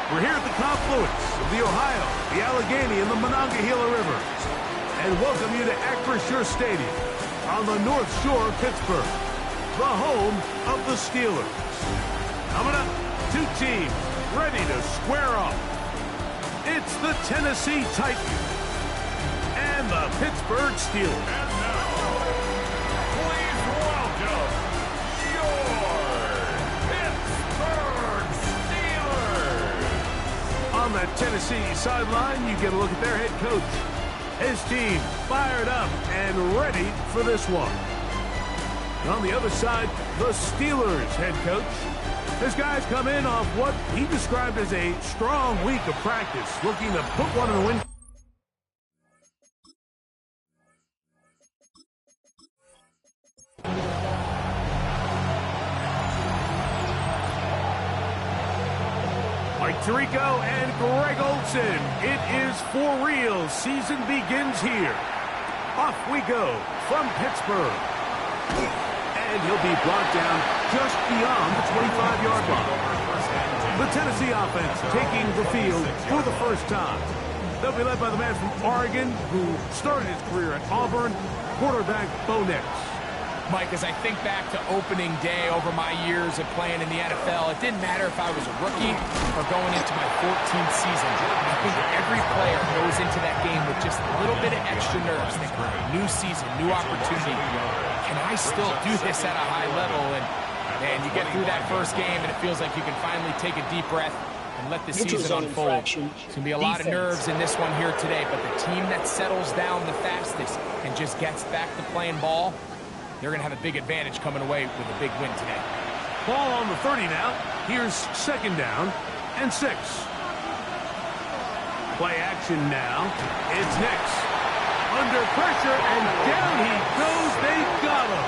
We're here at the confluence of the Ohio, the Allegheny, and the Monongahela Rivers, and welcome you to Acrisure Stadium on the North Shore of Pittsburgh, the home of the Steelers. Coming up, two teams ready to square off. It's the Tennessee Titans and the Pittsburgh Steelers. And now, please welcome your Pittsburgh Steelers. On that Tennessee sideline, you get a look at their head coach. His team fired up and ready for this one. On the other side, the Steelers head coach. His guys come in off what he described as a strong week of practice, looking to put one in the win. Mike Tirico and Greg Olsen. It is for real. Season begins here. Off we go from Pittsburgh. And he'll be brought down just beyond the 25-yard line. The Tennessee offense taking the field for the first time. They'll be led by the man from Oregon who started his career at Auburn, quarterback Bo Nix. Mike, as I think back to opening day over my years of playing in the NFL, it didn't matter if I was a rookie or going into my 14th season. I think every player goes into that game with just a little bit of extra nerves. Thinking, new season, new opportunity. Can I still do this at a high level? And man, you get through that first game and it feels like you can finally take a deep breath and let the season unfold. It's going to be a lot of nerves in this one here today, but the team that settles down the fastest and just gets back to playing ball, they're going to have a big advantage coming away with a big win today. Ball on the 30 now. Here's second down and 6. Play action now. It's Nix. Under pressure, and down he goes. They got him.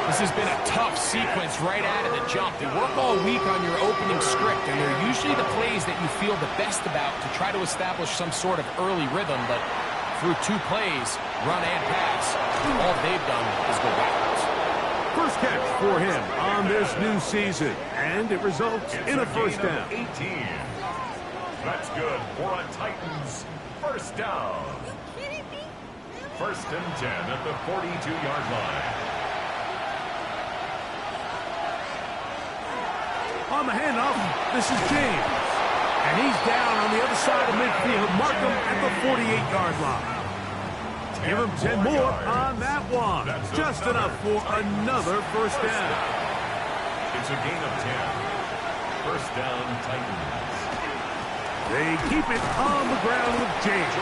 This has been a tough sequence right out of the jump. They work all week on your opening script, and they're usually the plays that you feel the best about to try to establish some sort of early rhythm, but through 2 plays, run and pass, all they've done is go backwards. First catch for him on this new season, and it results in a first down. 18. That's good for a Titans first down. First and 10 at the 42-yard line. On the handoff, this is James. And he's down on the other side of midfield. Mark him at the 48-yard line. Give him 10 more on that one. Just enough for another first down. It's a gain of 10. First down, Titans. They keep it on the ground with James.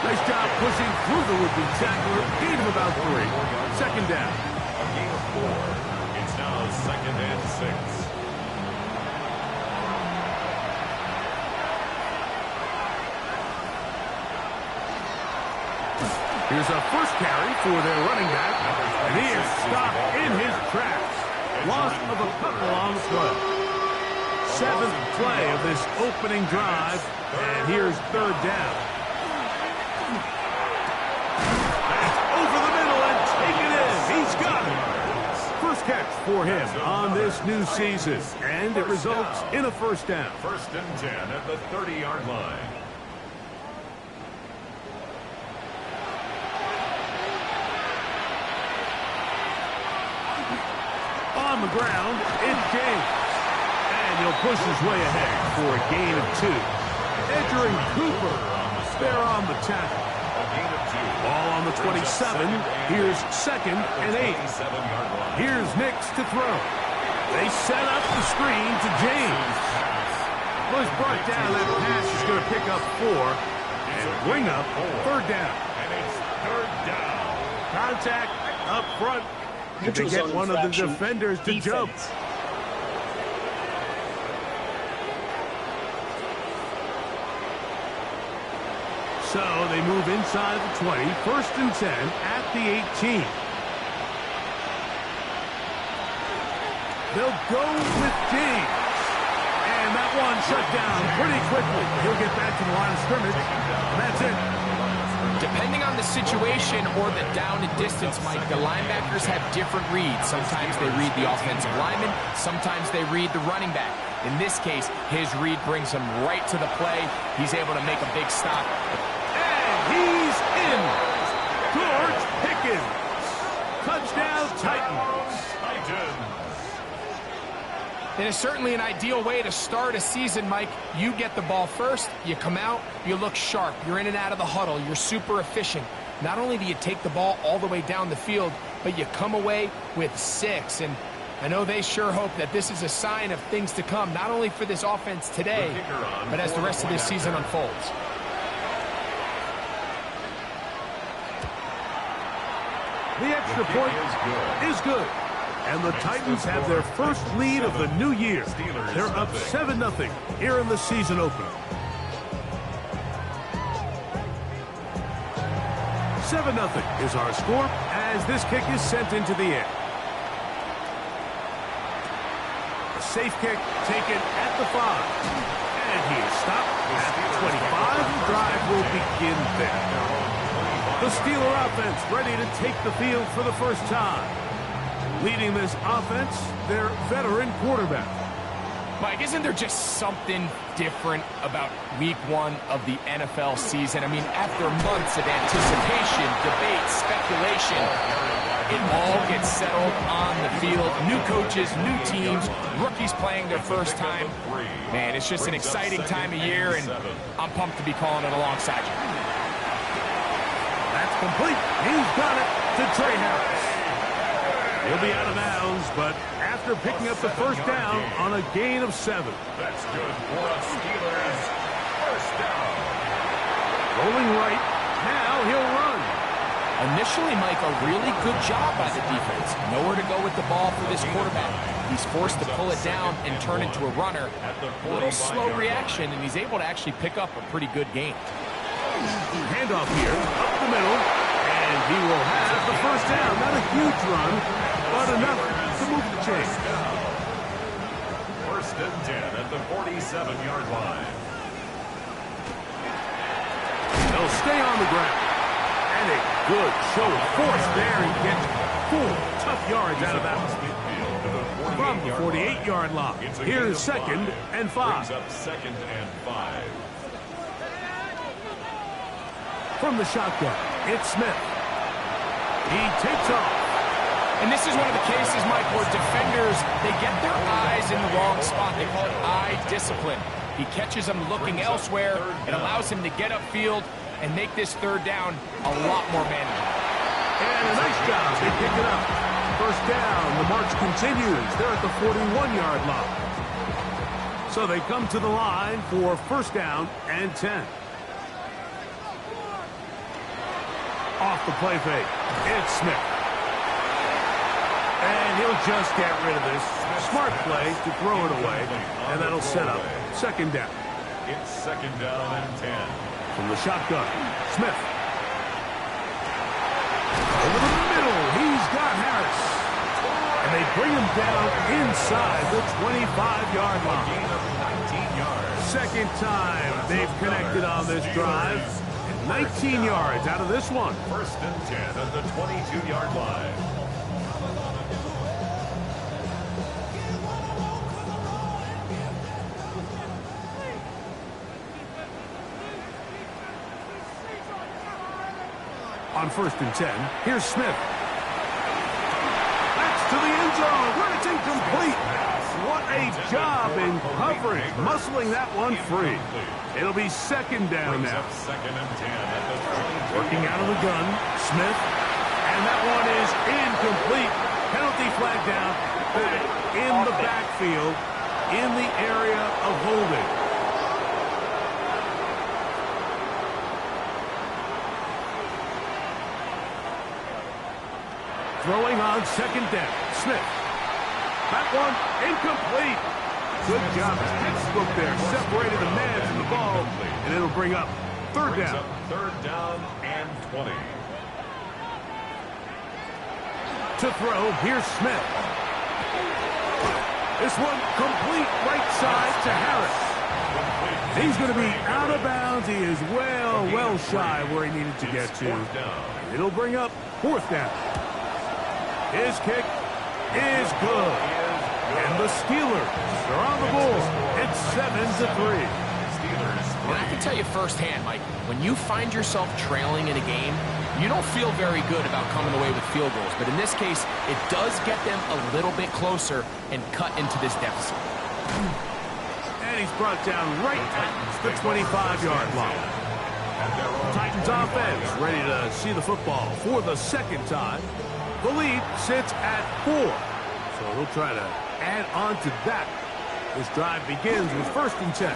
Nice job pushing through the would-be tackler. Gain of about 3. Second down. A gain of 4. It's now second and 6. Here's a first carry for their running back, and he is stopped in his tracks. Loss of a couple on the play. 7th play of this opening drive, and here's third down. That's over the middle and taken in. He's got it. First catch for him on this new season, and it results in a first down. First and 10 at the 30-yard line. On the ground, it's James. And he'll push his way ahead for a gain of 2. Edgerrin Cooper, they're on the tackle. Ball on the 27. Here's second and 8. Here's Nix to throw. They set up the screen to James. Was brought down. That pass is going to pick up 4 and bring up third down. And it's third down. Contact up front. Did they get one of the defenders to jump? So they move inside the 20. First and 10 at the 18. They'll go with James. And that one shut down pretty quickly. He'll get back to the line of scrimmage. And that's it. Depending on the situation or the down and distance, Mike, the linebackers have different reads. Sometimes they read the offensive lineman. Sometimes they read the running back. In this case, his read brings him right to the play. He's able to make a big stop. And he's in. George Pickens. Touchdown, Titans. It is certainly an ideal way to start a season, Mike. You get the ball first, you come out, you look sharp, you're in and out of the huddle, you're super efficient. Not only do you take the ball all the way down the field, but you come away with 6. And I know they sure hope that this is a sign of things to come, not only for this offense today, but as the rest of this season unfolds. The extra point is good. And the Titans have their first lead of the new year. They're up 7-0 here in the season opener. 7-0 is our score as this kick is sent into the air. A safe kick taken at the 5. And he is stopped at the 25. The drive will begin there. The Steeler offense ready to take the field for the first time. Leading this offense, their veteran quarterback. Mike, isn't there just something different about week 1 of the NFL season? I mean, after months of anticipation, debate, speculation, it all gets settled on the field. New coaches, new teams, rookies playing their first time. Man, it's just an exciting time of year, and I'm pumped to be calling it alongside you. That's complete. He's got it to Trey Harris. He'll be out of bounds, but after picking up the first down on a gain of 7. That's good for us Steelers. First down. Rolling right. Now he'll run. Initially, Mike, a really good job by the defense. Nowhere to go with the ball for this quarterback. He's forced to pull it down and turn into a runner. A little slow reaction, and he's able to actually pick up a pretty good gain. Handoff here, up the middle, and he will have the first down. Not a huge run, but enough to move the chain. First and 10 at the 47-yard line. They'll stay on the ground. And a good show of force there. He gets 4 tough yards out of that one. From the 48-yard line. Here's 2nd and 5. Brings up 2nd and 5. From the shotgun, it's Smith. He takes off. And this is one of the cases, Mike, where defenders, they get their eyes in the wrong spot. They call it eye discipline. He catches them looking elsewhere. It allows him to get upfield and make this 3rd down a lot more manageable. And a nice job. They pick it up. First down. The march continues. They're at the 41-yard line. So they come to the line for first down and 10. Off the play fake. It's Smith. And he'll just get rid of this. Smart play to throw it away. And that'll set up 2nd down. It's 2nd down and 10. From the shotgun, Smith. Over the middle, he's got Harris. And they bring him down inside the 25-yard line. Gain of 19 yards. 2nd time they've connected on this drive. 19 yards out of this one. First and 10 at the 22-yard line. On 1st and 10, here's Smith. That's to the end zone, where it's incomplete. What a job in coverage, muscling that one free. It'll be 2nd down now. 2nd and 10 at the 22. Working out of the gun, Smith. And that one is incomplete. Penalty flag down, back in the backfield, in the area of holding. Throwing on 2nd down. Smith. That one incomplete. Good job. Textbook there. Separated the man from the ball. And it'll bring up 3rd down. 3rd down and 20. To throw, here's Smith. This one complete right side to Harris. He's going to be out of bounds. He is well shy where he needed to get to. And it'll bring up 4th down. His kick is good. And the Steelers are on the board. 7-3. And I can tell you firsthand, Mike, when you find yourself trailing in a game, you don't feel very good about coming away with field goals. But in this case, it does get them a little bit closer and cut into this deficit. And he's brought down right at the 25-yard line. Titans offense ready to see the football for the second time. The lead sits at 4. So he'll try to add on to that. This drive begins with 1st and 10.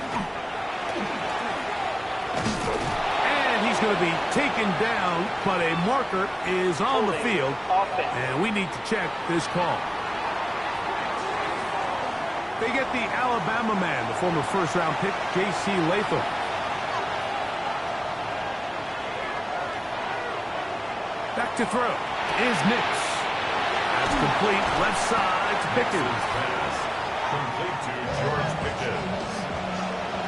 And he's going to be taken down, but a marker is on the field. And we need to check this call. They get the Alabama man, the former first-round pick, J.C. Latham. Back to throw is Nix. That's complete, left side to Pickens. Complete to George Pickens.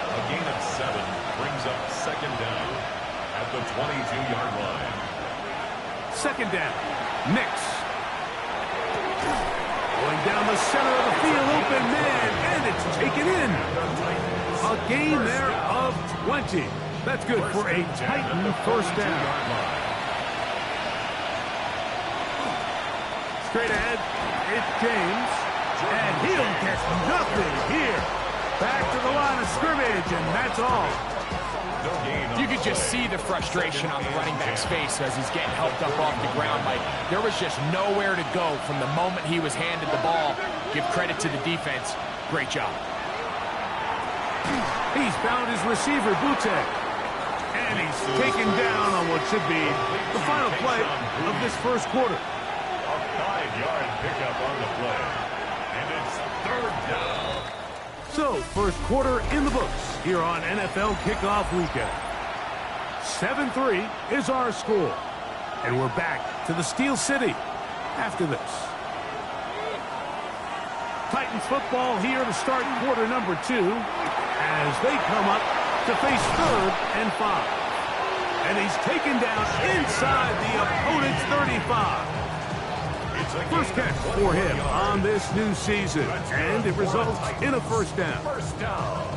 A gain of 7 brings up 2nd down at the 22-yard line. 2nd down, Nix. Going down the center of the field, open man, and it's taken in. A gain there of 20. That's good for a Titan 1st down. Straight ahead, it's James, and he'll get nothing here. Back to the line of scrimmage, and that's all. You could just see the frustration on the running back's face as he's getting helped up off the ground. Like, there was just nowhere to go from the moment he was handed the ball. Give credit to the defense. Great job. He's found his receiver, Butte. And he's taken down on what should be the final play of this first quarter. A 5-yard pickup on the play. And it's 3rd down. So, first quarter in the books here on NFL Kickoff Weekend. 7-3 is our score. And we're back to the Steel City after this. Titans football here to start quarter number 2 as they come up to face 3rd and 5. And he's taken down inside the opponent's 35. First catch for him on this new season, and it results in a 1st down. 1st down.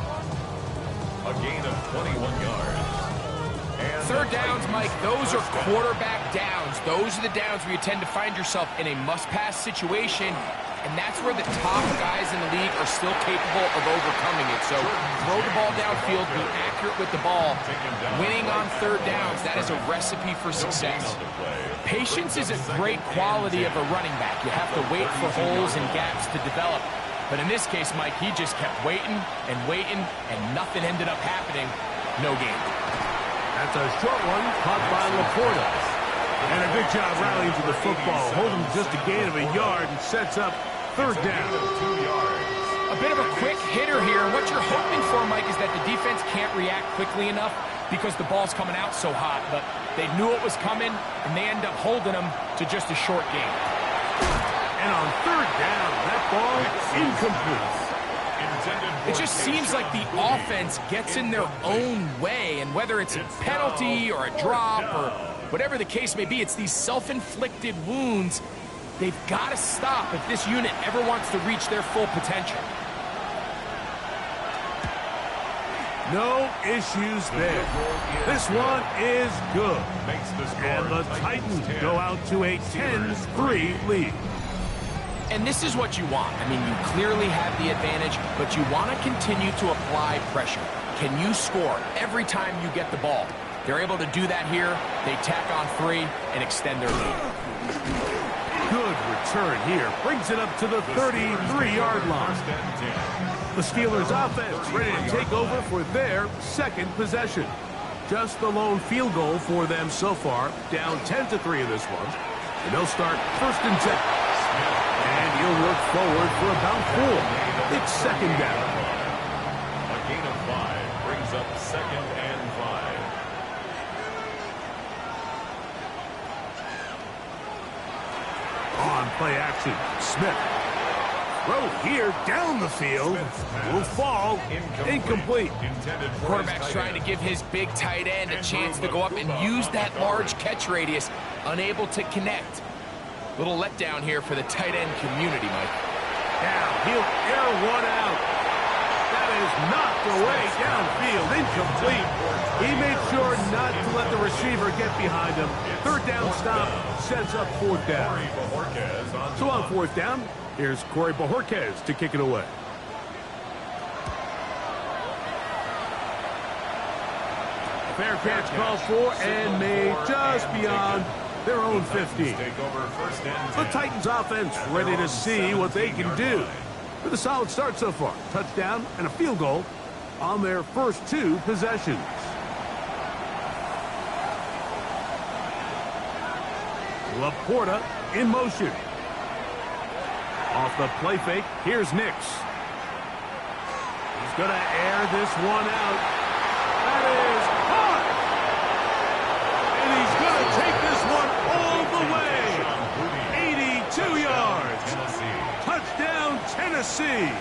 A gain of 21 yards. And 3rd downs, Mike, those are quarterback downs. Those are the downs where you tend to find yourself in a must-pass situation, and that's where the top guys in the league are still capable of overcoming it. So throw the ball downfield, be accurate with the ball. Winning on 3rd downs, that is a recipe for success. Patience is a great quality of a running back. You have to wait for holes and gaps to develop. But in this case, Mike, he just kept waiting and waiting, and nothing ended up happening. No gain. That's a short one caught by Laporta. And a good job rallying to the football. Holding just a gain of a yard and sets up 3rd down. 2 yards. A bit of a quick hitter here. And what you're hoping for, Mike, is that the defense can't react quickly enough because the ball's coming out so hot. But they knew it was coming, and they end up holding them to just a short gain. And on 3rd down, that ball incomplete. It just seems like the offense gets in their own way, and whether it's a penalty or a drop or whatever the case may be, it's these self-inflicted wounds. They've got to stop if this unit ever wants to reach their full potential. No issues there. This one is good. And the Titans go out to a 10-3 lead. And this is what you want. I mean, you clearly have the advantage, but you want to continue to apply pressure. Can you score every time you get the ball? They're able to do that here. They tack on 3 and extend their lead. Good return here. Brings it up to the 33-yard line. The Steelers offense ready to take over for their 2nd possession. Just the lone field goal for them so far. Down 10-3 in this one. And they'll start 1st and 10. And he'll work forward for about 4. It's 2nd down. A gain of 5 brings up 2nd and 5. On play action, Smith. Throw here down the field. Will fall. Incomplete. Quarterback's trying to give his big tight end a chance to go up and use that large catch radius. Unable to connect. Little letdown here for the tight end community, Mike. Now he'll air one out. That is not field, incomplete. He made sure not to let the receiver get behind him. Third down stop sets up fourth down. So on fourth down, here's Corey Bojorquez to kick it away. Fair catch called for and made just beyond their own 50. The Titans offense ready to see what they can do. With a solid start so far. Touchdown and a field goal on their first two possessions. Laporta in motion. Off the play fake, here's Nix. He's going to air this one out. That is caught! And he's going to take this one all the way. 82 yards. Touchdown, Tennessee.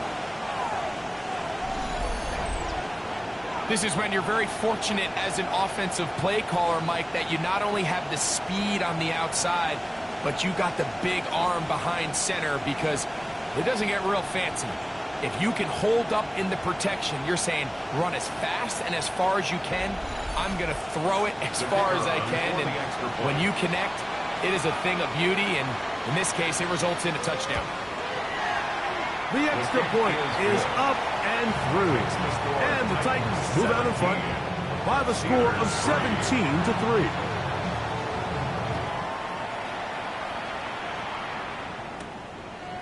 This is when you're very fortunate as an offensive play caller, Mike, that you not only have the speed on the outside, but you got the big arm behind center, because it doesn't get real fancy. If you can hold up in the protection, you're saying run as fast and as far as you can. I'm going to throw it as far as I can. And when you connect, it is a thing of beauty. And in this case, it results in a touchdown. The extra point is up and through. And the Titans move out in front by the score of 17-3.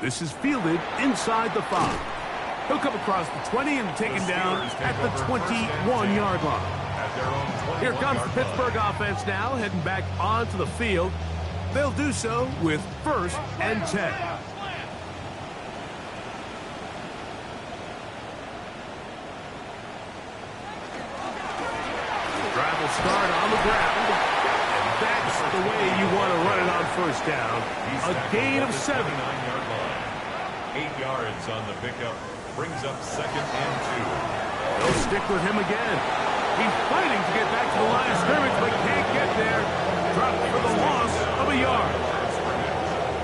This is fielded inside the 5. He'll come across the 20 and taken down at the 21-yard line. Here comes the Pittsburgh offense now, heading back onto the field. They'll do so with 1st and 10. Drive will start on the ground. And that's the way you want to run it on first down. A gain of 7. 8 yards on the pickup. Brings up 2nd and 2. They'll stick with him again. He's fighting to get back to the line of scrimmage, but can't get there. Dropped for the loss of a yard.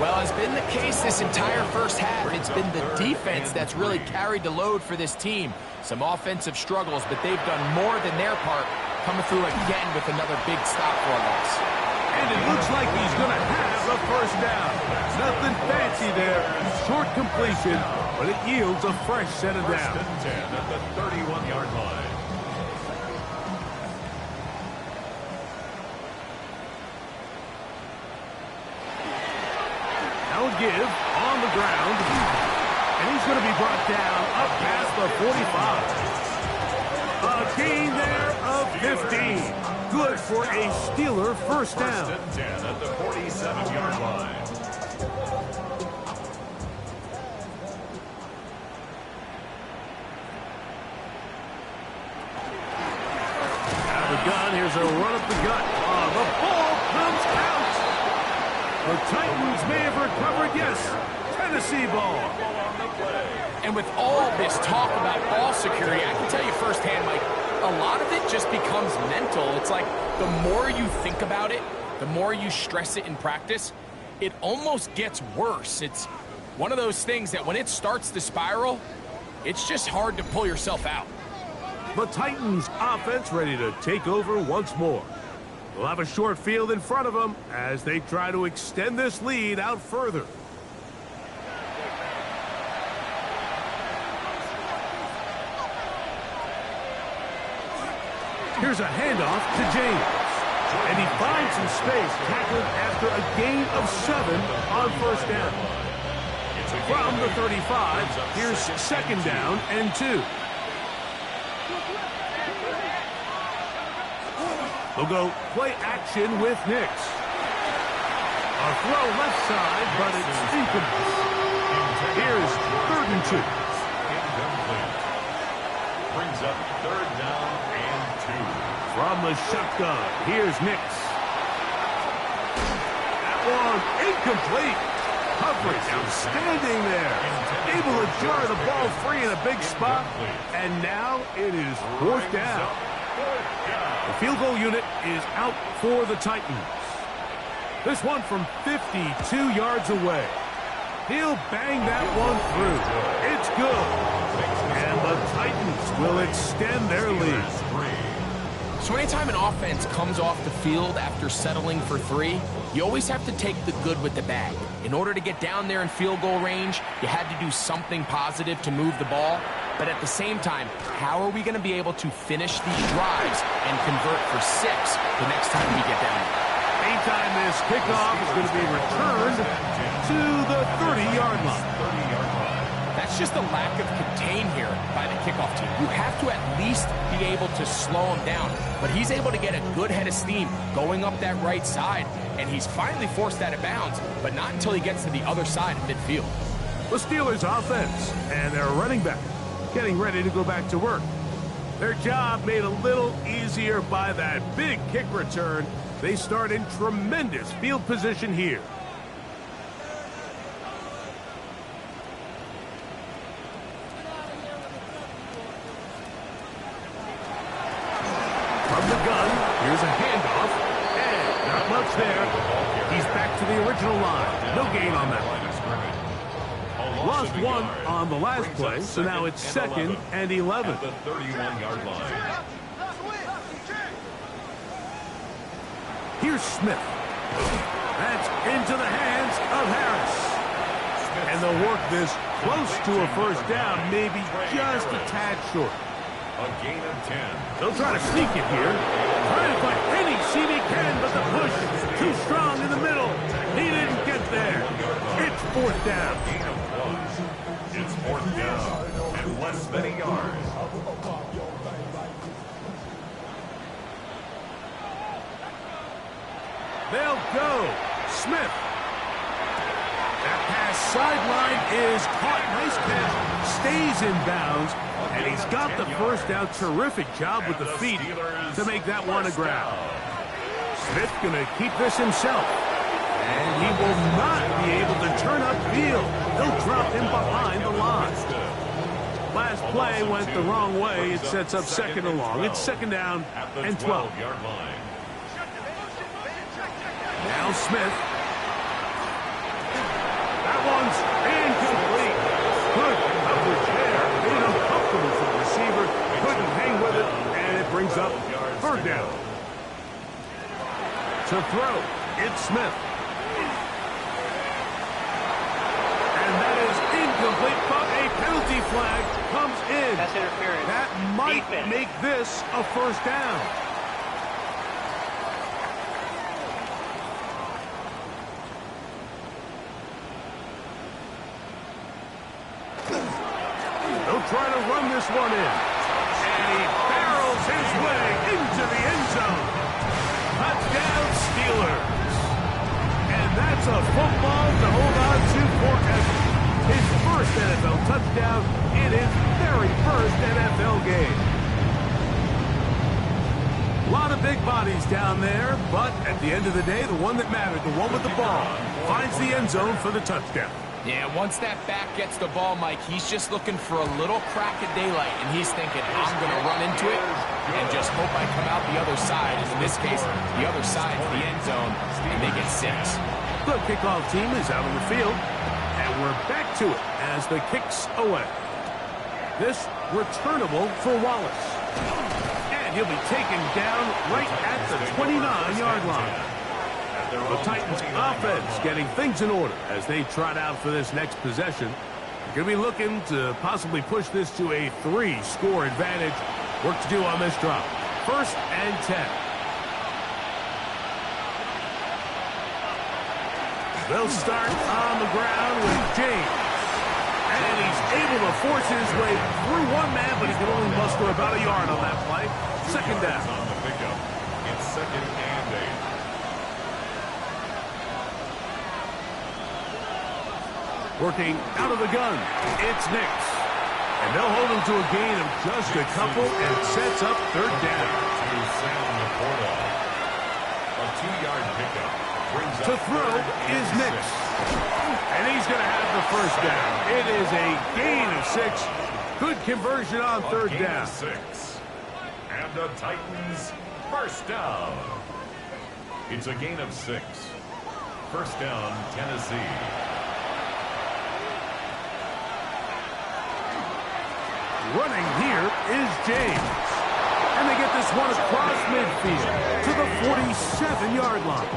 Well, as been the case this entire first half, it's been the defense that's really carried the load for this team. Some offensive struggles, but they've done more than their part, coming through again with another big stop for a loss. And it looks like he's going to have a first down. Nothing fancy there. Short completion, but it yields a fresh set of downs. 10 at the 31-yard line. Now a give on the ground. And he's going to be brought down up past the 45. A gain there of 15. Good for a Steeler first down. 1st and 10 at the 47-yard line. Out of the gun, here's a run up the gut. The ball comes out. The Titans may have recovered, yes. Tennessee ball. And with all this talk about ball security, I can tell you firsthand, Mike, a lot of it just becomes mental. It's like the more you think about it, the more you stress it in practice, it almost gets worse. It's one of those things that when it starts to spiral, it's just hard to pull yourself out. The Titans offense ready to take over once more. They'll have a short field in front of them as they try to extend this lead out further. Here's a handoff to James. And he finds some space, tackled after a gain of 7 on first down. From the 35, here's 2nd down and 2. They'll go play action with Nix. A throw left side, but it's incomplete. Here's 3rd and 2. Incomplete. Brings up 3rd down and 2. From the shotgun, here's Nix. That one incomplete. Coverage outstanding there. Able to jar the ball free in a big spot. And now it is 4th down. The field goal unit is out for the Titans. This one from 52 yards away. He'll bang that one through. It's good. And the Titans Titans will extend their lead. So anytime an offense comes off the field after settling for 3, you always have to take the good with the bad. In order to get down there in field goal range, you had to do something positive to move the ball. But at the same time, how are we going to be able to finish these drives and convert for 6 the next time we get down there? Meantime, this kickoff is going to be returned to the 30-yard line. That's just a lack of contain here by the kickoff team. You have to at least be able to slow him down. But he's able to get a good head of steam going up that right side. And he's finally forced out of bounds, but not until he gets to the other side of midfield. The Steelers offense and their running back getting ready to go back to work. Their job made a little easier by that big kick return. They start in tremendous field position here. From the gun, here's a handoff, and not much there. He's back to the original line. No gain on that one. Lost 1 on the last play, so now it's 2nd and 11. At the 31-yard line. Here's Smith. That's into the hands of Harris. And they'll work this close to a first down, maybe just a tad short. A gain of 10. They'll try to sneak it here. Trying to find any seam he can, but the push too strong in the middle. He didn't get there. It's 4th down. Gain of 1. It's 4th down and less than a yard. They'll go. Smith. That pass sideline is caught. Nice catch. Stays in bounds. And he's got the first down. Terrific job with the feet to make that one a grab. Smith going to keep this himself. And he will not be able to turn upfield. They'll drop him behind the line. Last play went the wrong way. It sets up 2nd and long. It's 2nd down and 12. Now Smith. That one's incomplete. Good coverage there. Being uncomfortable for the receiver. Couldn't hang with it. And it brings up 3rd down. To throw, it's Smith. And that is incomplete, but a penalty flag comes in. That's interference. That might make this a first down. They'll try to run this one in. And he barrels his way into the end zone. Touchdown, Steelers. And that's a football to hold on to forever. His first NFL touchdown in his very first NFL game. A lot of big bodies down there, but at the end of the day, the one that mattered, the one with the ball, finds the end zone for the touchdown. Yeah, once that back gets the ball, Mike, he's just looking for a little crack of daylight, and he's thinking, I'm going to run into it and just hope I come out the other side. And in this case, the other side is the end zone, and they get 6. The kickoff team is out on the field, and we're back to it as the kick's away. This returnable for Wallace. And he'll be taken down right at the 29-yard line. The Titans offense getting things in order as they trot out for this next possession. They're going to be looking to possibly push this to a 3-score advantage. Work to do on this drive. 1st and 10. They'll start on the ground with James. And he's able to force his way through one man, but he can only muster about a yard on that play. 2nd down. On the pickup. It's 2nd and 8. Working out of the gun, it's Nix. And they'll hold him to a gain of just a couple and sets up 3rd down. A 2-yard pickup. To throw is Nix. And he's going to have the first down. It is a gain of 6. Good conversion on 3rd down. 6. And the Titans first down. It's a gain of 6. First down, Tennessee. Running here is James. And they get this one across midfield to the 47-yard line.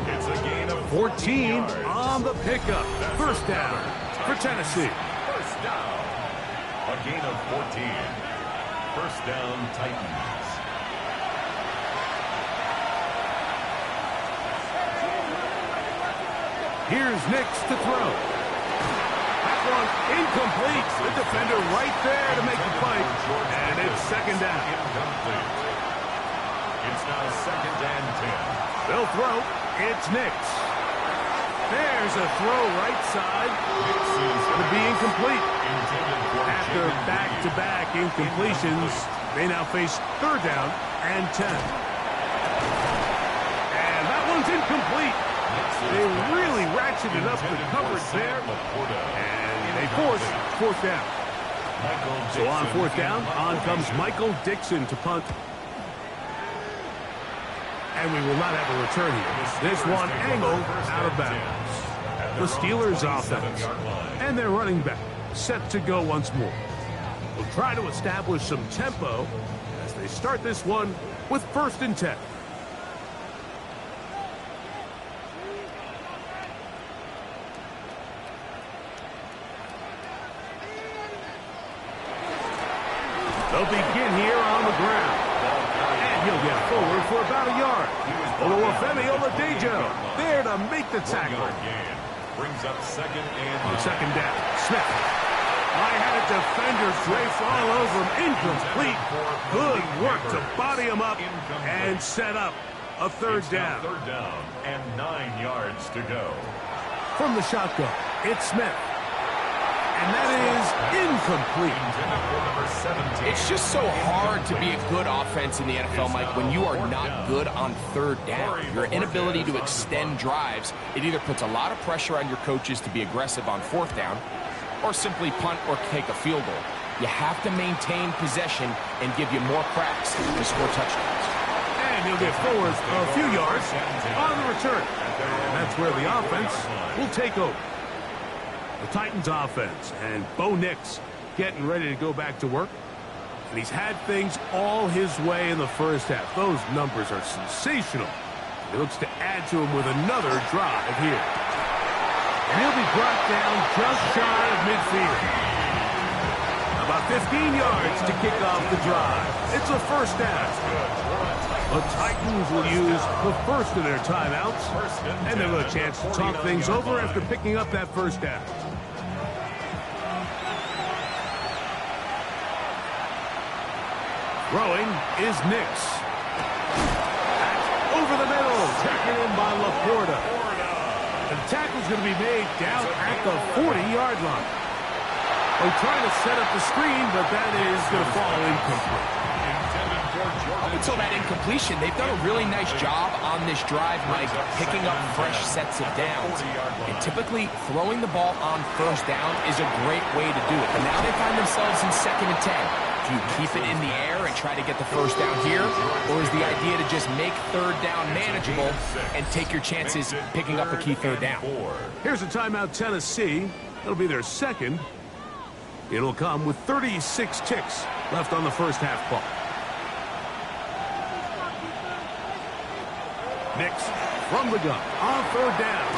It's a gain of 14 on the pickup. First down for Tennessee. First down. A gain of 14. First down, Titans. Here's Nix to throw. That one incomplete. The defender right there to make the fight. And it's second down. Incomplete. It's now second and 10. They'll throw. It's Nix. There's a throw right side. Going to be incomplete. After back-to-back incompletions, they now face third down and 10. And that one's incomplete. They really ratcheted up the coverage there, and they force fourth down. So on fourth down, on comes Michael Dixon to punt. And we will not have a return here. This one angled out of bounds. The Steelers offense and their running back set to go once more. Will try to establish some tempo as they start this one with first and 10. They'll begin here on the ground. And he'll get forward for about a yard. Oluwafemi Oladejo there to make the tackle. Brings up second and On second down, Smith. I had a defender drape all over him. Incomplete. Good work to body him up and set up a third down. Third down and 9 yards to go. From the shotgun, it's Smith. And that is incomplete. It's just so hard to be a good offense in the NFL, Mike, when you are not good on third down. Your inability to extend drives, it either puts a lot of pressure on your coaches to be aggressive on fourth down or simply punt or take a field goal. You have to maintain possession and give you more cracks to score touchdowns. And he'll get forward a few yards on the return. And that's where the offense will take over. The Titans offense and Bo Nix getting ready to go back to work. And he's had things all his way in the first half. Those numbers are sensational. He looks to add to them with another drive here. And he'll be brought down just shy of midfield. About 15 yards to kick off the drive. It's a first down. The Titans will use the first of their timeouts. And they'll have a chance to talk things over after picking up that first down. Throwing is Nix. Over the middle, taken in by Laporta. The tackle's going to be made down at the 40-yard line. They're trying to set up the screen, but that is going to fall incomplete. Up until that incompletion, they've done a really nice job on this drive, Mike, picking up fresh sets of downs. And typically, throwing the ball on first down is a great way to do it. But now they find themselves in second and 10. Do you keep it in the air and try to get the first down here? Or is the idea to just make third down manageable and take your chances picking up a key third down? Here's a timeout, Tennessee. It'll be their second. It'll come with 36 ticks left on the first half clock. Nix from the gun on third down.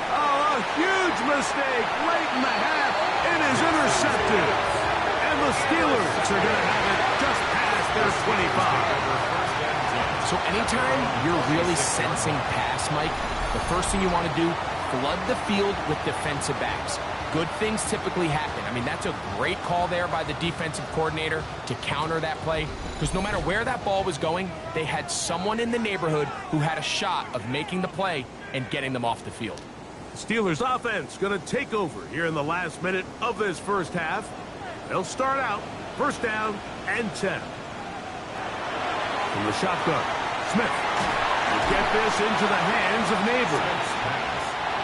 Oh, a huge mistake late in the half. It is intercepted. And the Steelers are going to have it just past their 25. So anytime you're really sensing pass, Mike, the first thing you want to do, flood the field with defensive backs. Good things typically happen. I mean, that's a great call there by the defensive coordinator to counter that play, because no matter where that ball was going, they had someone in the neighborhood who had a shot of making the play and getting them off the field. The Steelers offense going to take over here in the last minute of this first half. They'll start out first down and 10. From the shotgun, Smith will get this into the hands of Neighbors.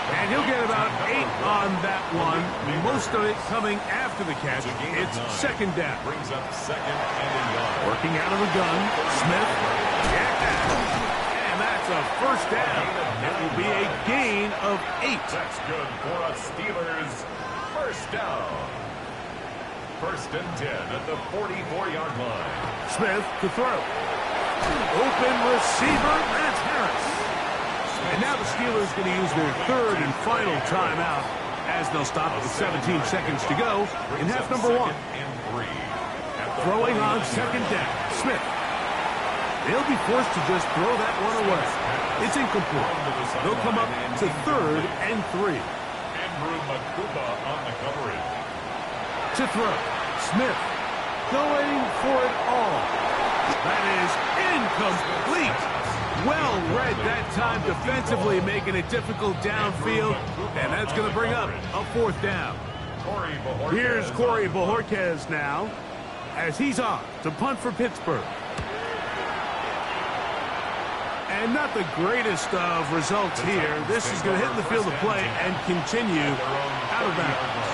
And he'll get about 8 on that one. Most of it coming after the catch. It's second down. Brings up second and a yard. Working out of the gun, Smith. Yeah. And that's a first down. It will be a gain of 8. That's good for a Steelers first down. First and 10 at the 44-yard line. Smith to throw. Open receiver, that's Harris. And now the Steelers going to use their third and final timeout as they'll stop with 17 seconds to go in half number 1. Throwing on second down, Smith. They'll be forced to just throw that one away. It's incomplete. They'll come up to third and 3. Andrew Makuba on the coverage. To throw, Smith going for it all. That is incomplete. Well read that time defensively, making it difficult downfield, and that's going to bring up a fourth down. Here's Corey Bojorquez now, as he's off to punt for Pittsburgh. And not the greatest of results here. This is going to hit in the field of play and continue out of bounds.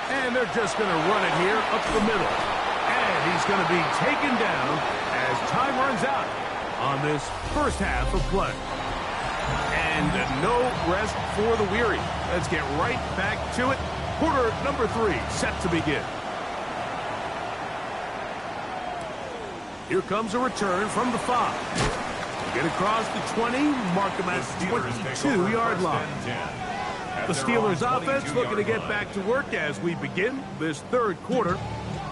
And they're just going to run it here up the middle. And he's going to be taken down as time runs out on this first half of play. And no rest for the weary. Let's get right back to it. Quarter number 3 set to begin. Here comes a return from the 5. Get across the 20, mark him at the 22-yard line. The Steelers offense looking to get back to work as we begin this third quarter.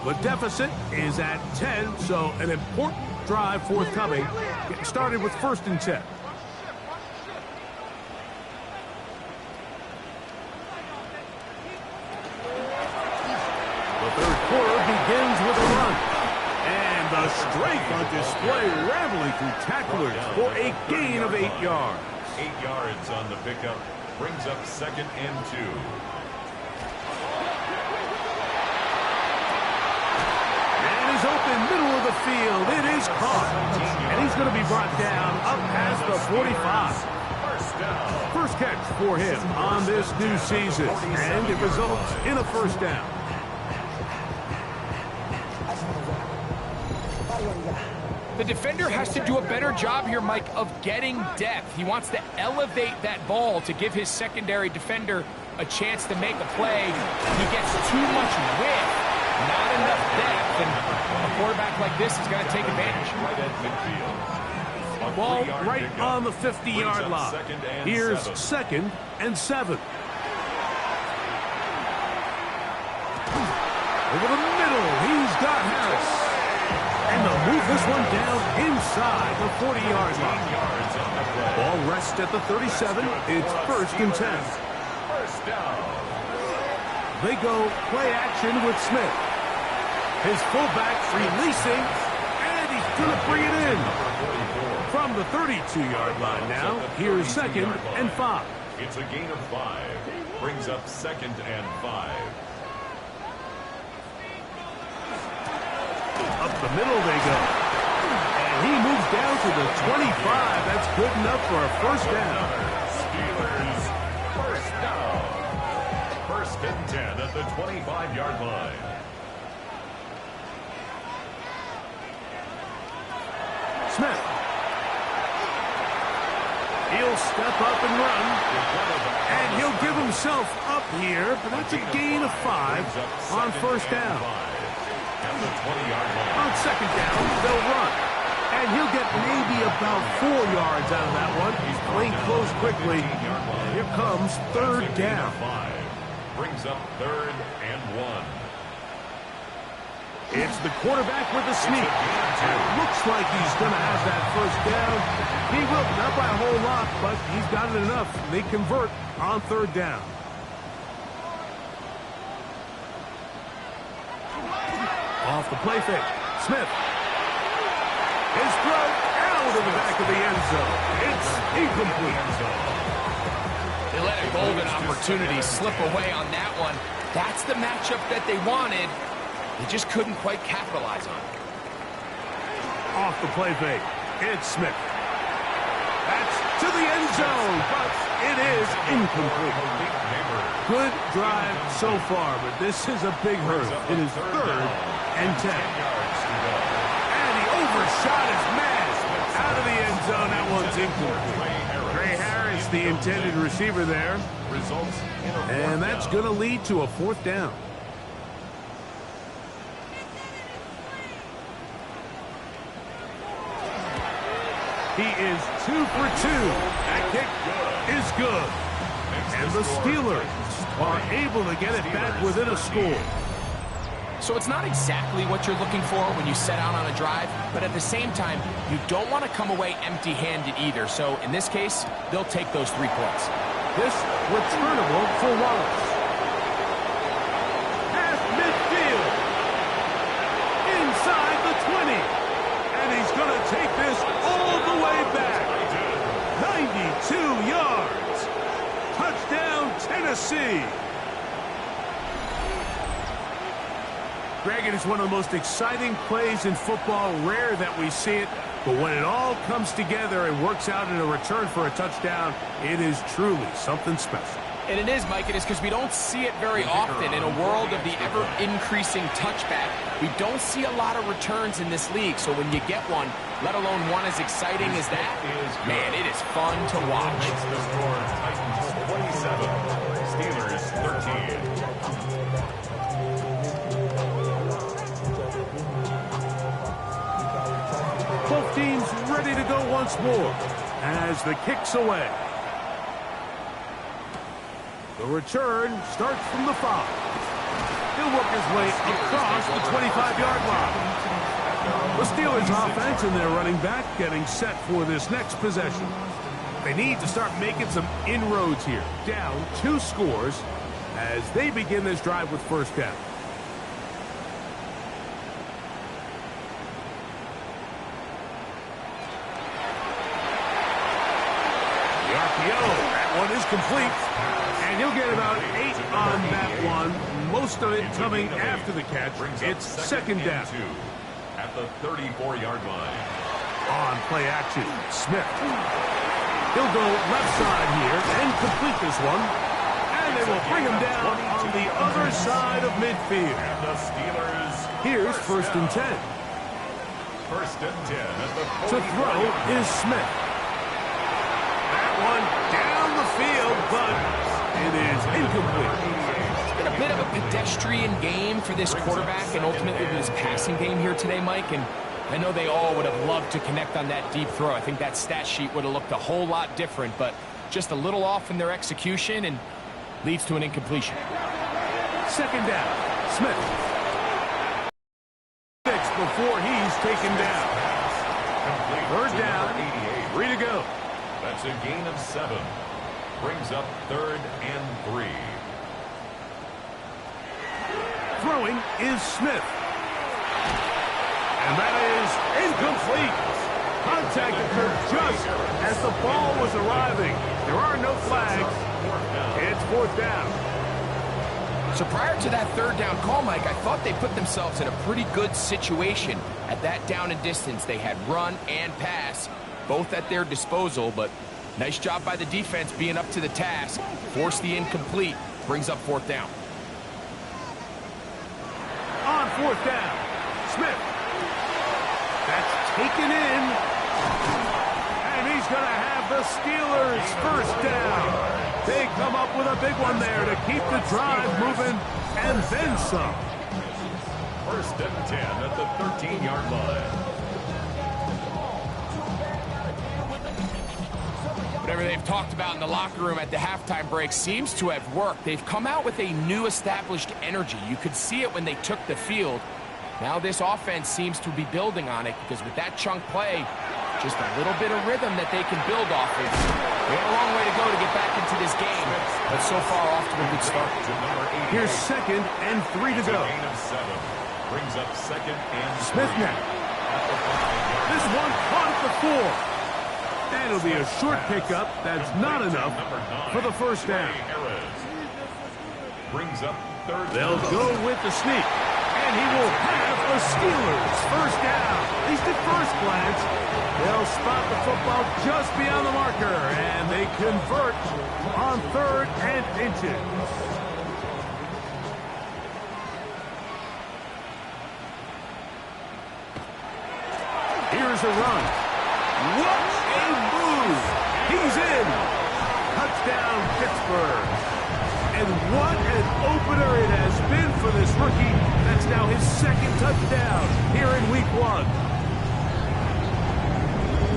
The deficit is at 10, so an important drive forthcoming. Getting started with first and 10. The third quarter begins with a run. And the strength on display, rambling through tacklers for a gain of 8 yards. 8 yards on the pickup. Brings up second and 2. And he's open, middle of the field. It is caught. And he's going to be brought down up past the 45. First down. First catch for him on this new season. And it results in a first down. The defender has to do a better job here, Mike, of getting depth. He wants to elevate that ball to give his secondary defender a chance to make a play. He gets too much width, not enough depth, and a quarterback like this is going to take advantage. Right at midfield. Ball right on the 50-yard line. Here's second and 7. Over the middle, he's got Harris. And they'll move this one down inside the 40-yard line. Ball rests at the 37. It's first and 10. First down. They go play action with Smith. His fullback releasing, and he's going to bring it in. From the 32-yard line now, here's second and 5. It's a gain of 5. Brings up second and 5. Up the middle they go. And he moves down to the 25. That's good enough for a first down. Steelers first down. First and 10 at the 25-yard line. Smith. He'll step up and run. And he'll give himself up here, but that's a gain of 5 on first down. On second down, they'll run. And he'll get maybe about 4 yards out of that one. He's playing close quickly. Here comes third down. Brings up third and 1. It's the quarterback with the sneak. It looks like he's going to have that first down. He will, not by a whole lot, but he's got it enough. They convert on third down. Off the play fake. Smith. His throw out of the back of the end zone. It's incomplete. They let a golden opportunity slip away on that one. That's the matchup that they wanted. They just couldn't quite capitalize on it. Off the play fake. It's Smith. That's to the end zone, but it is incomplete. Good drive so far, but this is a big hurt. It is third and 10. And he overshot his man out of the end zone. That one's incomplete. Ray Harris Missed the intended receiver there. Results in a And that's going to lead to a 4th down. He is 2 for 2. That kick is good. And the Steelers are able to get it back within a score. So it's not exactly what you're looking for when you set out on a drive, but at the same time, you don't want to come away empty-handed either. So in this case, they'll take those 3 points. This returnable for Wallace. Past midfield. Inside the 20. And he's going to take this all the way back. 92 yards. Touchdown, Tennessee. Greg, it is one of the most exciting plays in football. Rare that we see it, but when it all comes together and works out in a return for a touchdown, it is truly something special. And it is, Mike. It is because we don't see it very often in a world of the ever-increasing touchback. We don't see a lot of returns in this league, so when you get one, let alone one as exciting as that, man, it is fun to watch. The score, Titans 27, Steelers 13. Both teams ready to go once more as the kick's away. The return starts from the 5. He'll work his way across the 25-yard line. The Steelers offense and their running back getting set for this next possession. They need to start making some inroads here. Down 2 scores as they begin this drive with 1st down. That one is complete, and he'll get about 8 on that one, most of it coming after the catch. It's 2nd down. At the 34-yard line. On play action, Smith. He'll go left side here and complete this one, and they will bring him down on the other side of midfield. And the Steelers. Here's 1st and 10. 1st and 10 at the 40. To throw is Smith. One down the field, but it is incomplete. It's been a bit of a pedestrian game for this quarterback and ultimately this passing game here today, Mike. And I know they all would have loved to connect on that deep throw. I think that stat sheet would have looked a whole lot different, but just a little off in their execution and leads to an incompletion. 2nd down, Smith. 6 before he's taken down. 3rd down, 3 to go. That's a gain of 7. Brings up 3rd and 3. Throwing is Smith. And that is incomplete. Contact occurred just as the ball was arriving. There are no flags. It's 4th down. So prior to that 3rd down call, Mike, I thought they put themselves in a pretty good situation at that down and distance. They had run and pass, both at their disposal, but nice job by the defense being up to the task. Force the incomplete, brings up 4th down. On 4th down, Smith. That's taken in. And he's going to have the Steelers 1st down. They come up with a big one there to keep the drive moving and then some. 1st and 10 at the 13-yard line. Whatever they've talked about in the locker room at the halftime break seems to have worked. They've come out with a new established energy. You could see it when they took the field. Now this offense seems to be building on it because with that chunk play, just a little bit of rhythm that they can build off of. We have a long way to go to get back into this game, but so far off to a good start. Here's 2nd and 3 to go. Gain of 7. Brings up 2nd and 3. Smith now. This one caught at the 4. And it'll be a short pickup. That's not enough for the 1st down. Brings up 3rd. They'll go with the sneak. And he will have the Steelers 1st down. At least at first glance, they'll spot the football just beyond the marker. And they convert on 3rd and inches. Here's a run. What a move! He's in. Touchdown, Pittsburgh. And what an opener it has been for this rookie. That's now his second touchdown here in Week 1.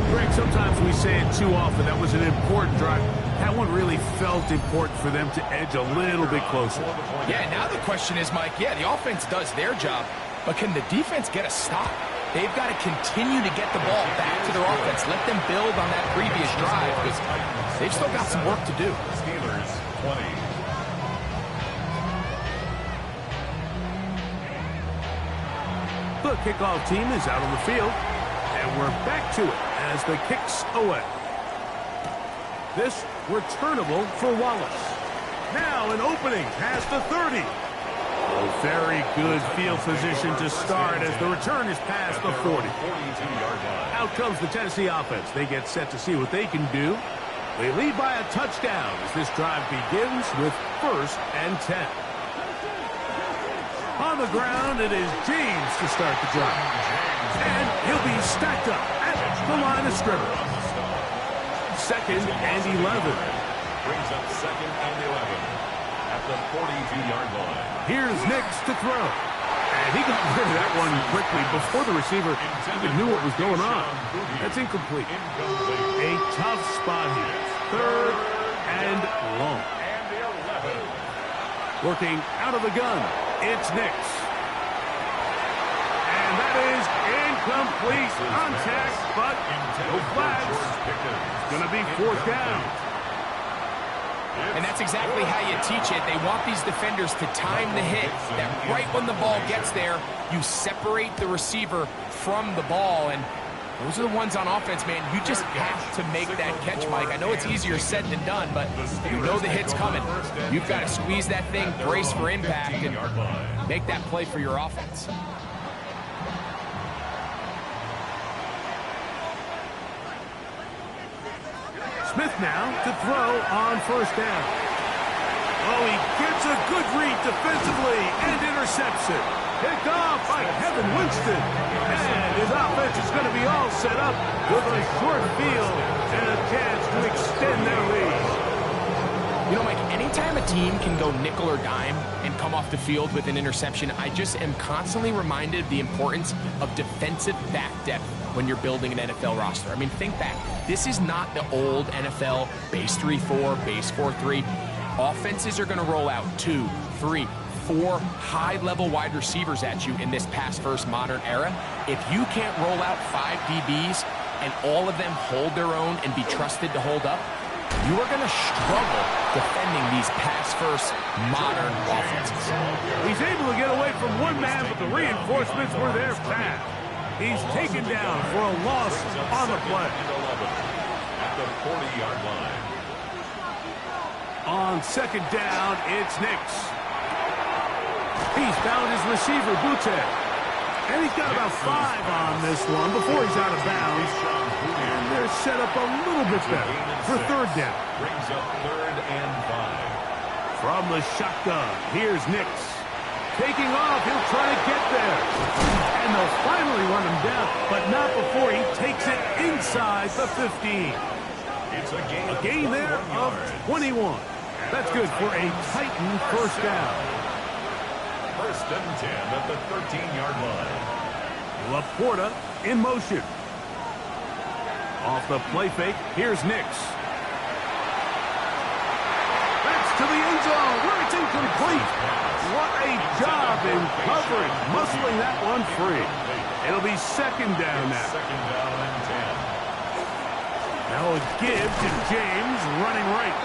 Greg, sometimes we say it too often. That was an important drive. That one really felt important for them to edge a little bit closer. Yeah, now the question is, Mike, yeah, the offense does their job, but can the defense get a stop? They've got to continue to get the ball back to their offense. Let them build on that previous drive because they've still got some work to do. Steelers 20. The kickoff team is out on the field, and we're back to it as the kick's away. This returnable for Wallace. Now an opening past the 30. Oh, very good field position to start as the return is past the 40. Out comes the Tennessee offense. They get set to see what they can do. They lead by a touchdown as this drive begins with 1st and 10. On the ground, it is James to start the drive. And he'll be stacked up at the line of scrimmage. 2nd and 11. Brings up 2nd and 11 at the 42-yard line. Here's Nix to throw. And he got rid of that one quickly before the receiver even knew what was going on. That's incomplete. A tough spot here. 3rd and long. And the 11. Working out of the gun. It's Nix. And that is incomplete contact, but no flags. It's going to be 4th down. And that's exactly how you teach it. They want these defenders to time the hit, that right when the ball gets there, you separate the receiver from the ball. And those are the ones on offense, man. You just have to make that catch, Mike. I know it's easier said than done, but you know the hit's coming. You've got to squeeze that thing, brace for impact, and make that play for your offense. Smith now to throw on 1st down. Oh, he gets a good read defensively and intercepts it. Picked off by Kevin Winston. And his offense is going to be all set up with a short field and a chance to extend their lead. You know, Mike, anytime a team can go nickel or dime and come off the field with an interception, I just am constantly reminded of the importance of defensive back depth when you're building an NFL roster. I mean, think back. This is not the old NFL base 3-4, base 4-3. Offenses are going to roll out 2, 3, 4 high-level wide receivers at you in this pass-first modern era. If you can't roll out 5 DBs and all of them hold their own and be trusted to hold up, you are going to struggle defending these pass-first modern offenses. He's able to get away from one man, but the reinforcements were there fast. He's taken down for a loss on the play. At the 40-yard line. On 2nd down, it's Nix. He's found his receiver, Butte. And he's got about 5 on this one before he's out of bounds. And they're set up a little bit better for 3rd down. Brings up 3rd and 5. From the shotgun, here's Nix. Taking off, he'll try to get there. And they'll finally run him down, but not before he takes it inside the 15. It's a gain there of 21. That's good for a Titan 1st down. 1st and 10 at the 13-yard line. Laporta in motion. Off the play fake, here's Nix. That's to the end zone, where it's incomplete. What a job in covering, muscling that one free. It'll be 2nd down now. 2nd down and 10. Now a give to James, running right.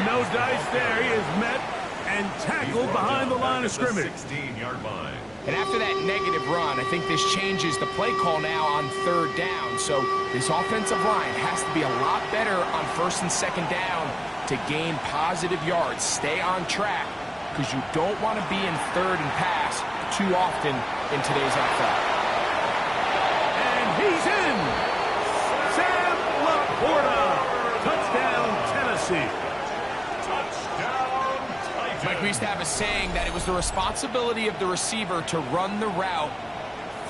No dice there. He is met and tackled behind the line of scrimmage. 16-yard line. And after that negative run, I think this changes the play call now on 3rd down. So this offensive line has to be a lot better on 1st and 2nd down to gain positive yards. Stay on track, because you don't want to be in 3rd and pass too often in today's NFL. And he's in. Sam Laporta. Touchdown, Tennessee. Touchdown, Titans. Mike, we used to have a saying that it was the responsibility of the receiver to run the route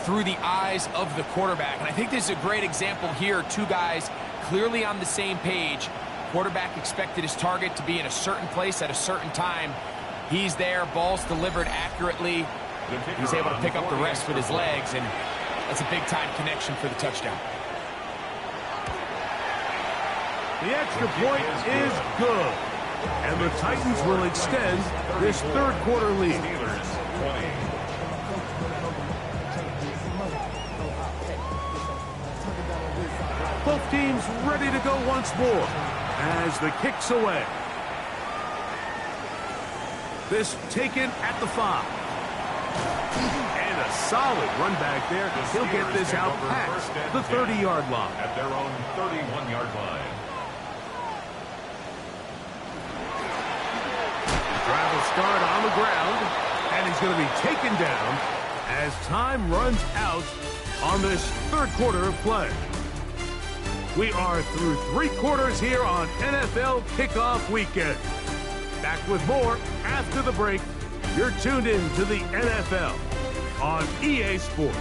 through the eyes of the quarterback. And I think this is a great example here. 2 guys clearly on the same page. quarterback expected his target to be in a certain place at a certain time. He's there, ball's delivered accurately. He's able to pick up the rest with his legs, and that's a big-time connection for the touchdown. The extra point is good, and the Titans will extend this third-quarter lead. Both teams ready to go once more as the kick's away. This taken at the 5. And a solid run back there. He'll get this out past the 30-yard line. At their own 31-yard line. Drive will start on the ground, and he's going to be taken down as time runs out on this third quarter of play. We are through 3 quarters here on NFL Kickoff Weekend. Back with more after the break. You're tuned in to the NFL on EA Sports.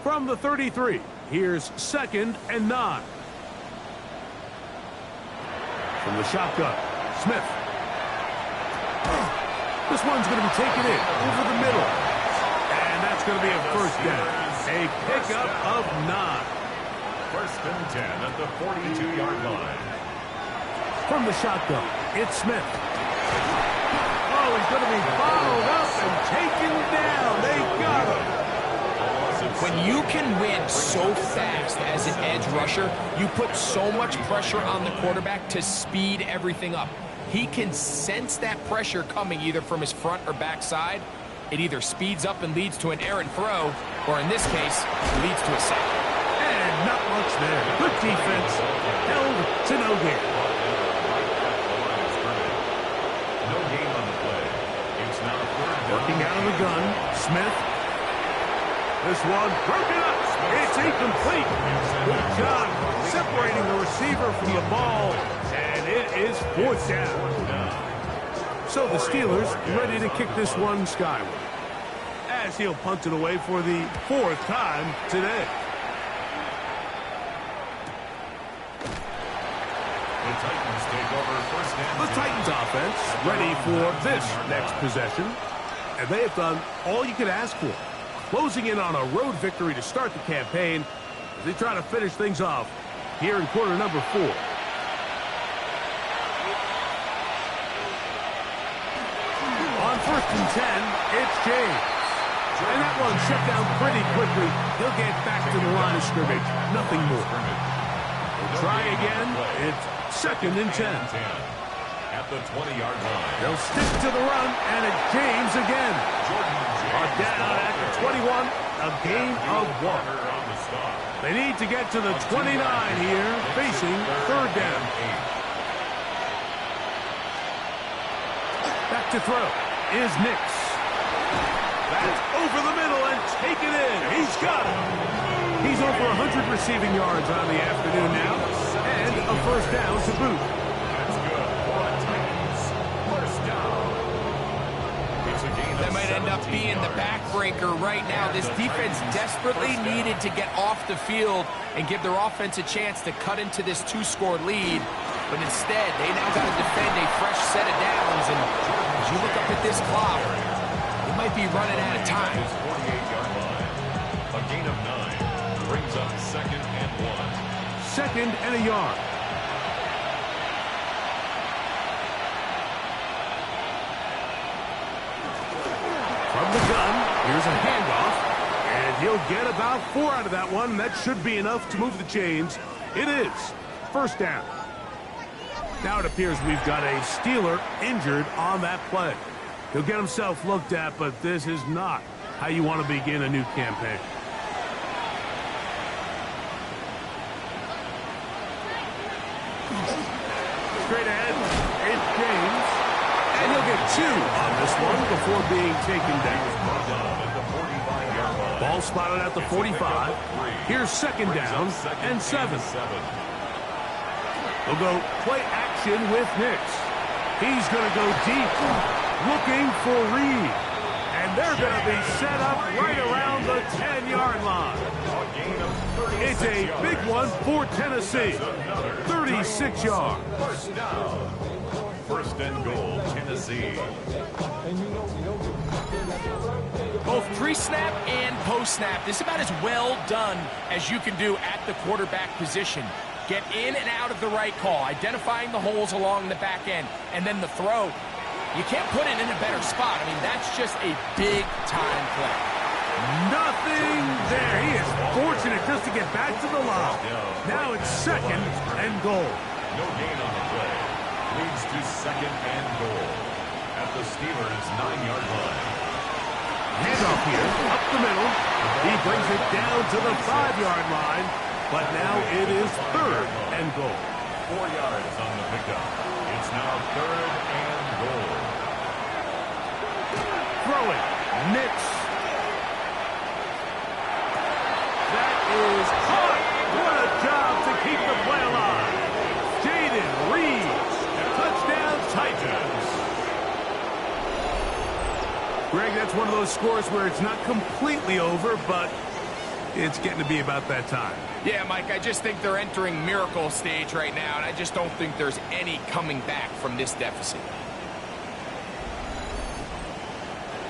From the 33, here's 2nd and 9. From the shotgun, Smith. This one's going to be taken in over the middle. And that's going to be a first down. A pickup of 9. 1st and 10 at the 42-yard line. From the shotgun, it's Smith. Oh, he's going to be followed up and taken down. They got him. When you can win so fast as an edge rusher, you put so much pressure on the quarterback to speed everything up. He can sense that pressure coming either from his front or back side. It either speeds up and leads to an errant throw, or in this case, leads to a sack. And not much there. Good defense. Held to no gain. No gain on the play. It's now 3rd down. Working out of the gun, Smith. This one broken up. It's incomplete. Good job separating the receiver from the ball. And it is 4th down. So the Steelers ready to kick this one skyward, as he'll punt it away for the 4th time today. The Titans take over 1st and 10. The Titans offense ready for this next possession. And they have done all you could ask for. Closing in on a road victory to start the campaign as they try to finish things off here in quarter number 4. On 1st and 10, it's James. And that one shut down pretty quickly. He'll get back to the line of scrimmage. Nothing more. We'll try again. It's 2nd and 10. At the 20-yard line. They'll stick to the run, and it's James again. Down at the 21, a gain of 1. They need to get to the 29 here, facing 3rd down. Back to throw is Nix. That's over the middle and taken in. He's got it. He's over 100 receiving yards on the afternoon now, and a first down to boot. That's good for a Titans. First down. It's a gain of That might end up being the backbreaker right now. This defense desperately needed to get off the field and give their offense a chance to cut into this 2-score lead. But instead, they now got to defend a fresh set of downs. And as you look up at this clock, they might be running out of time. 48-yard line. A gain of 9 brings up 2nd and 1. 2nd and a yard. From the gun, here's a handoff, and he'll get about 4 out of that one. That should be enough to move the chains. It is 1st down. Now it appears we've got a Steeler injured on that play. He'll get himself looked at, but this is not how you want to begin a new campaign. Straight ahead, it's James. And he'll get 2 on this one before being taken down. Ball spotted at the 45. Here's 2nd down and 7. They'll go play action with Nix. He's going to go deep, looking for Reed. And they're going to be set up right around the 10-yard line. It's a big one for Tennessee. 36 yards. First down. First and goal, Tennessee. Both pre-snap and post-snap, this is about as well done as you can do at the quarterback position. Get in and out of the right call, identifying the holes along the back end, and then the throw. You can't put it in a better spot. I mean, that's just a big-time play. Nothing there. He is fortunate just to get back to the line. Now it's second and goal. No gain on the play. Leads to second and goal at the Steelers' 9-yard line. Handoff here, up the middle. He brings it down to the 5-yard line, but now it is third and goal. 4 yards on the pickup. It's now third and goal. Throwing, Nix. That is caught. What a job to keep the play alive. Jaden Reeves, touchdown Titans. Greg, that's one of those scores where it's not completely over, but it's getting to be about that time. Yeah, Mike, I just think they're entering miracle stage right now, and I just don't think there's any coming back from this deficit.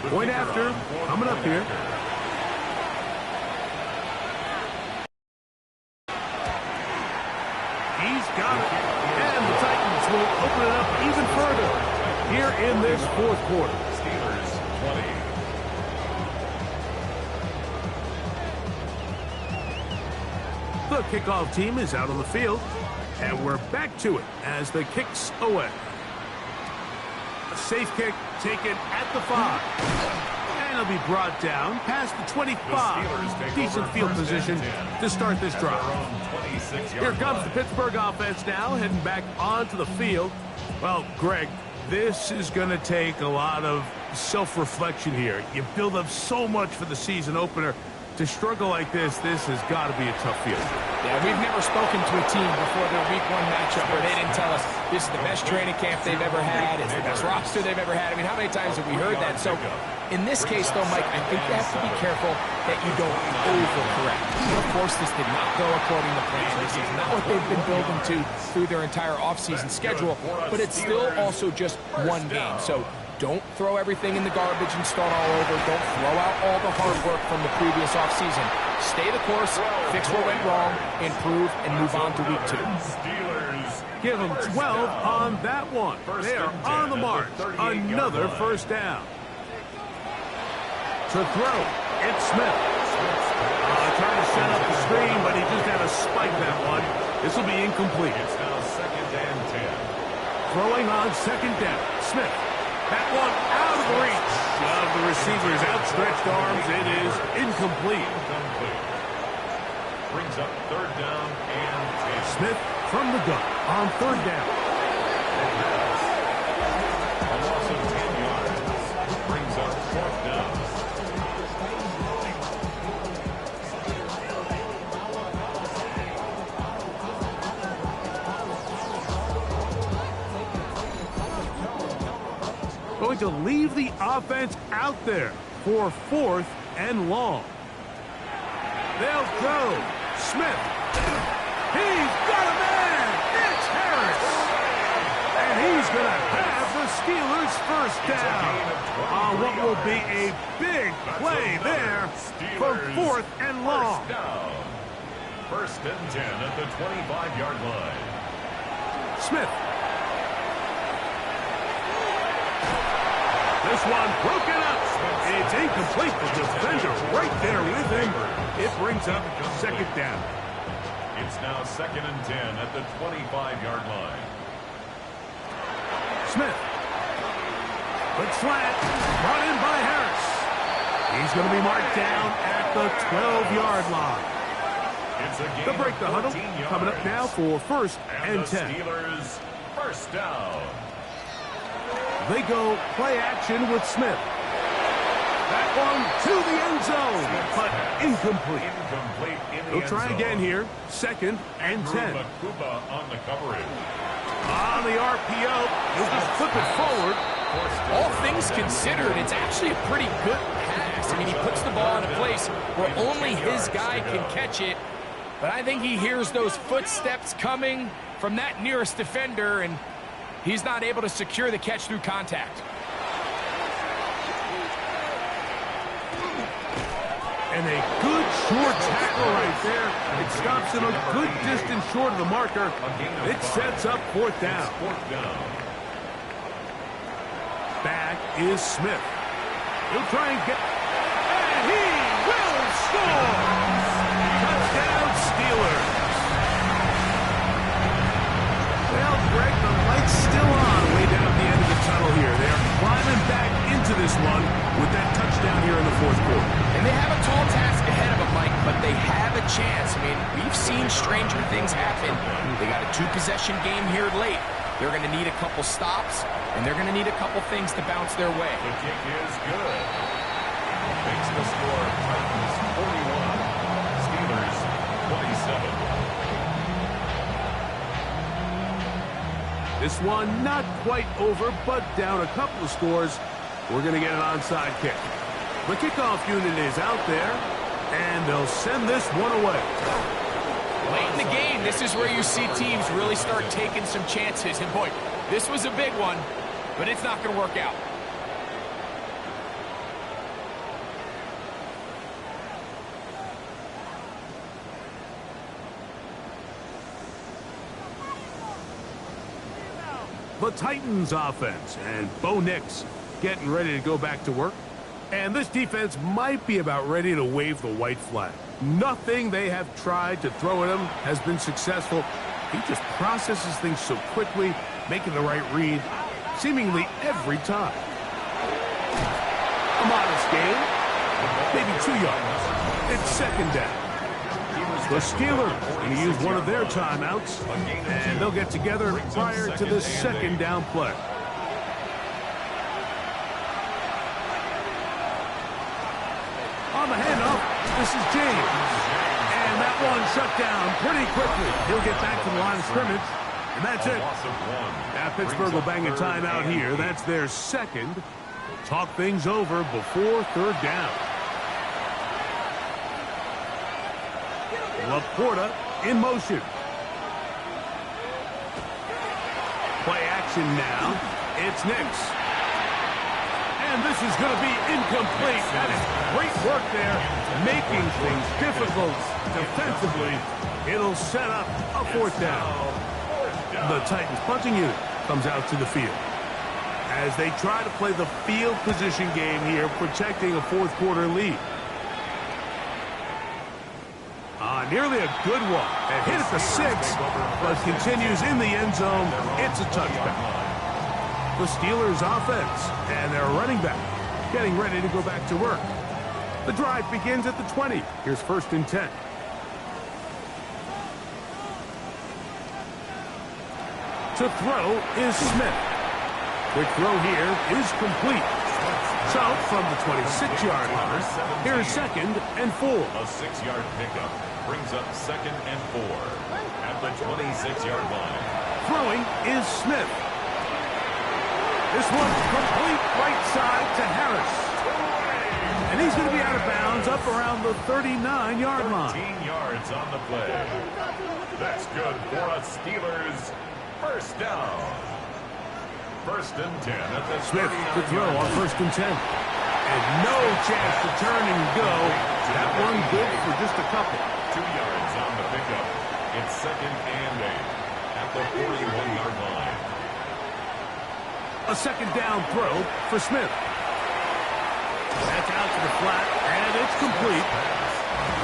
Point after, coming up here. He's got it. And the Titans will open it up even further here in this fourth quarter. Steelers 20. The kickoff team is out on the field, and we're back to it as the kick's away. A safe kick taken at the 5. And it'll be brought down past the 25. Decent field position to start this drive. Here comes the Pittsburgh offense now, heading back onto the field. Well, Greg, this is going to take a lot of self-reflection here. You build up so much for the season opener. To struggle like this has got to be a tough feeling. Yeah, we've never spoken to a team before their week 1 matchup where they didn't tell us this is the best training camp they've ever had, it's the best roster they've ever had. I mean, how many times have we heard that? So, in this case, though, Mike, I think you have to be careful that you don't overcorrect. Of course, this did not go according to plan. This is not what they've been building to through their entire offseason schedule, but it's still also just one game. So, don't throw everything in the garbage and start all over. Don't throw out all the hard work from the previous offseason. Stay the course, fix what went wrong, improve, and move on to week 2. Give them 12 on that one. They are on the mark. Another first down. To throw, it's Smith. Trying to set up the screen, but he just had to spike that one. This will be incomplete. It's now second and 10. Throwing on second down. Smith. That one out of reach of the receiver's outstretched arms. It is incomplete. Brings up third down and 10. Smith from the gun on third down. A loss of 10 yards. Brings up fourth down. Going to leave the offense out there for fourth and long. They'll go. Smith. He's got a man. It's Harris. And he's going to have the Steelers first down on what will be a big play there for fourth and long. First and 10 at the 25-yard line. Smith. This one broken up. It's incomplete. The defender right there with him. It brings up second down. It's now second and 10 at the 25-yard line. Smith. Quick slant. Brought in by Harris. He's going to be marked down at the 12-yard line. It's a game They'll break the huddle. Coming up now for first and 10. Steelers first down. They go play action with Smith. That one to the end zone, but incomplete. Incomplete in the They'll end try zone. again here. Second and 10. Kuba on the coverage. On the RPO, he'll just flip it forward. All things considered, it's actually a pretty good pass. I mean, he puts the ball in a place where only his guy can catch it. But I think he hears those footsteps coming from that nearest defender, and he's not able to secure the catch through contact. And a good short tackle right there. It stops him a good distance short of the marker. It sets up fourth down. Back is Smith. He'll try and get... And he will score! Touchdown, Steelers. Well, Greg, the light's still on way down at the end of the tunnel here. They're climbing back into this one with that touchdown here in the fourth quarter. And they have a tall task ahead of them, Mike, but they have a chance. I mean, we've seen stranger things happen. They got a two-possession game here late. They're going to need a couple stops, and they're going to need a couple things to bounce their way. The kick is good. Makes the score Titans 41, Steelers 27. This one not quite over, but down a couple of scores. We're going to get an onside kick. The kickoff unit is out there, and they'll send this one away. Late in the game, this is where you see teams really start taking some chances. And boy, this was a big one, but it's not going to work out. The Titans offense, and Bo Nix getting ready to go back to work. And this defense might be about ready to wave the white flag. Nothing they have tried to throw at him has been successful. He just processes things so quickly, making the right read, seemingly every time. A modest gain, maybe 2 yards. It's second down. The Steelers going to use one of their timeouts, and they'll get together prior to this second down play. On the handoff, this is James. And that one shut down pretty quickly. He'll get back to the line of scrimmage, and that's it. Now Pittsburgh will bang a timeout here. That's their second. Talk things over before third down. Laporta in motion. Play action now. It's Nix. And this is going to be incomplete. That is great work there, making things difficult defensively. It'll set up a fourth down. The Titans punting unit comes out to the field as they try to play the field position game here, protecting a fourth quarter lead. Nearly a good one. It hit at the 6, but continues in the end zone. It's a touchback. The Steelers offense and their running back getting ready to go back to work. The drive begins at the 20. Here's first and 10. To throw is Smith. Quick throw here is complete. So from the 26-yard line, here's second and 4. A 6-yard pickup brings up second and 4 at the 26-yard line. Throwing is Smith. This one's complete right side to Harris. And he's going to be out of bounds up around the 39-yard line. 13 yards on the play. That's good for a Steelers first down. First and 10 at the Smith to throw on first and 10. And no chance to turn and go. That one good for just a couple. 2 yards on the pickup. It's second and 8 at the 41-yard line. A second down throw for Smith. That's out to the flat, and it's complete.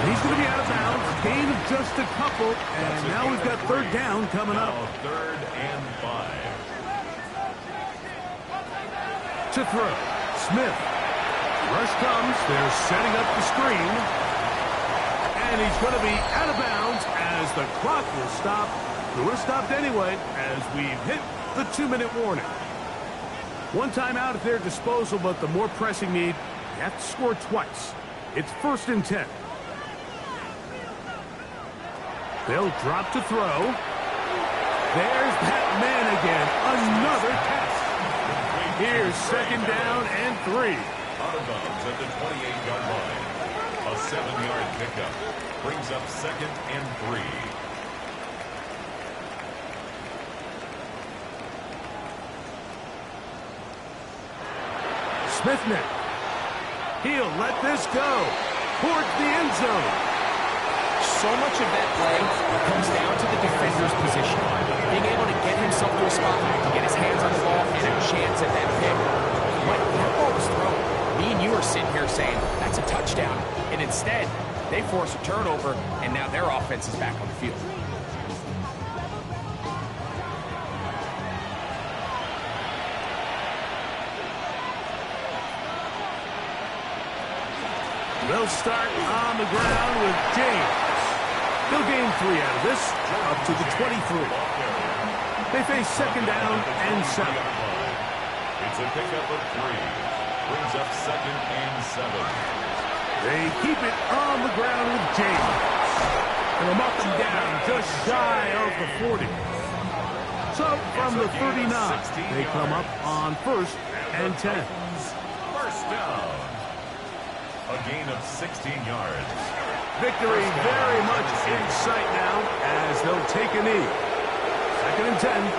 He's going to be out of bounds. Gain of just a couple, and now we've got third down coming up. Third and 5. To throw, Smith. Rush comes. They're setting up the screen. And he's going to be out of bounds as the clock will stop. It would have stopped anyway as we've hit the 2-minute warning. One timeout at their disposal, but the more pressing need, you have to score twice. It's first and 10. They'll drop to throw. There's that man again. Another catch. Here's second down and 3. Out of bounds at the 28-yard line. A 7-yard pickup brings up second and 3. Smith now. He'll let this go towards the end zone. So much of that play comes down to the defender's position. Being able to get himself to a spot, to get his hands on the ball, and a chance at that pick. But that ball was thrown. Me and you are sitting here saying, that's a touchdown. And instead, they force a turnover, and now their offense is back on the field. They'll start on the ground with James. He'll gain 3 out of this, up to the 23. They face second down and 7. It's a pickup of 3. Brings up second and 7. They keep it on the ground with James. And they'll knock them down just shy of the 40. So from the 39, they come up on 1st and 10. First down. A gain of 16 yards. Victory very much in sight now as they'll take a knee. Second and 10.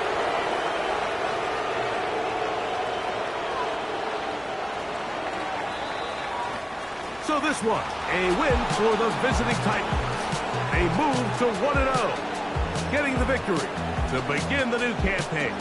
So this one, a win for the visiting Titans. They move to 1-0, getting the victory to begin the new campaign.